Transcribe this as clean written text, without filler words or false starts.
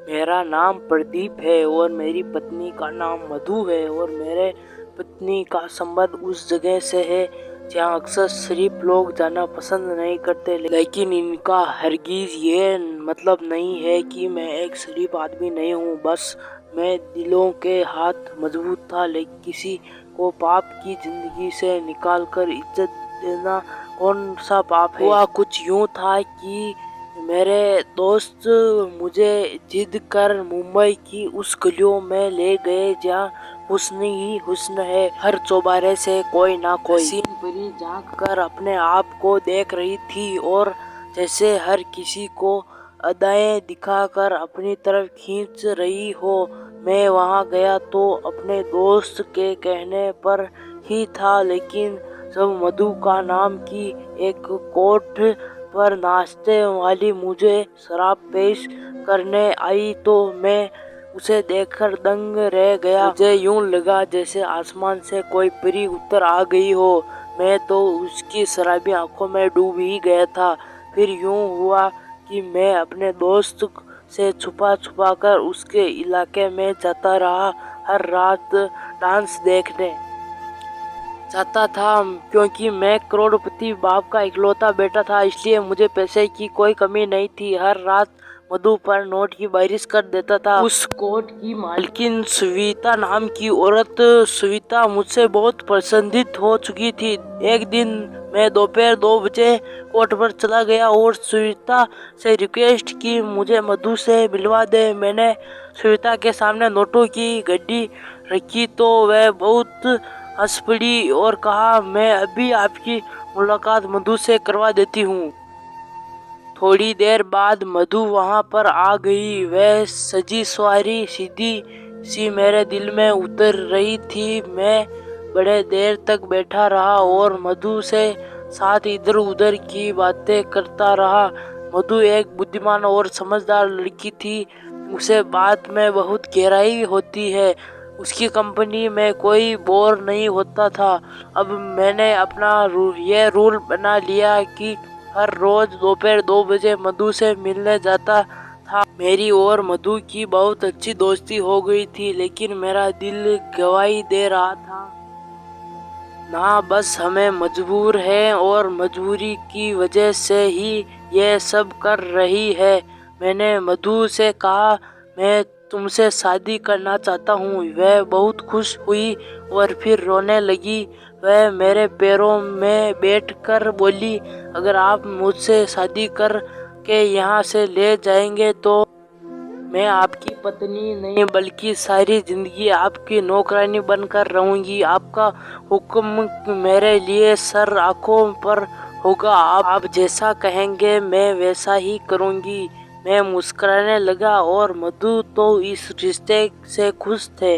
मेरा नाम प्रदीप है और मेरी पत्नी का नाम मधु है और मेरे पत्नी का संबंध उस जगह से है जहाँ अक्सर शरीफ लोग जाना पसंद नहीं करते, लेकिन इनका हरगिज ये मतलब नहीं है कि मैं एक शरीफ आदमी नहीं हूँ। बस मैं दिलों के हाथ मजबूत था, लेकिन किसी को पाप की जिंदगी से निकाल कर इज्जत देना कौन सा पाप है। हुआ कुछ यूँ था कि मेरे दोस्त मुझे जिद कर मुंबई की उस गलियों में ले गए जहाँ हुस्न ही हुस्न है। हर चौबारे से कोई ना कोई हसीन परी झांक कर अपने आप को देख रही थी और जैसे हर किसी को अदाएं दिखाकर अपनी तरफ खींच रही हो। मैं वहाँ गया तो अपने दोस्त के कहने पर ही था, लेकिन जब मधु का नाम की एक कोर्ट पर नाचते वाली मुझे शराब पेश करने आई तो मैं उसे देखकर दंग रह गया। मुझे यूं लगा जैसे आसमान से कोई परी उतर आ गई हो। मैं तो उसकी शराबी आंखों में डूब ही गया था। फिर यूं हुआ कि मैं अपने दोस्त से छुपा छुपा कर उसके इलाके में जाता रहा। हर रात डांस देखने जाता था। क्योंकि मैं करोड़पति बाप का इकलौता बेटा था, इसलिए मुझे पैसे की कोई कमी नहीं थी। हर रात मधु पर नोट की बारिश कर देता था। उस कोर्ट की मालकिन सुविता नाम की औरत सुविता मुझसे बहुत पसंदीद हो चुकी थी। एक दिन मैं दोपहर 2 बजे कोर्ट पर चला गया और सुविता से रिक्वेस्ट की मुझे मधु से मिलवा दे। मैंने सुविता के सामने नोटों की गड्डी रखी तो वह बहुत हंस पड़ी और कहा, मैं अभी आपकी मुलाकात मधु से करवा देती हूँ। थोड़ी देर बाद मधु वहाँ पर आ गई। वह सजी सवारी सीधी सी मेरे दिल में उतर रही थी। मैं बड़े देर तक बैठा रहा और मधु से साथ इधर उधर की बातें करता रहा। मधु एक बुद्धिमान और समझदार लड़की थी। उसे बात में बहुत गहराई होती है। उसकी कंपनी में कोई बोर नहीं होता था। अब मैंने अपना ये रूल बना लिया कि हर रोज दोपहर 2 बजे मधु से मिलने जाता था। मेरी और मधु की बहुत अच्छी दोस्ती हो गई थी, लेकिन मेरा दिल गवाही दे रहा था ना, बस हमें मजबूर है और मजबूरी की वजह से ही ये सब कर रही है। मैंने मधु से कहा, मैं तुमसे शादी करना चाहता हूँ। वह बहुत खुश हुई और फिर रोने लगी। वह मेरे पैरों में बैठकर बोली, अगर आप मुझसे शादी कर के यहाँ से ले जाएंगे तो मैं आपकी पत्नी नहीं बल्कि सारी जिंदगी आपकी नौकरानी बनकर रहूंगी। आपका हुक्म मेरे लिए सर आंखों पर होगा। आप जैसा कहेंगे मैं वैसा ही करूंगी। मैं मुस्कुराने लगा और मधु तो इस रिश्ते से खुश थे।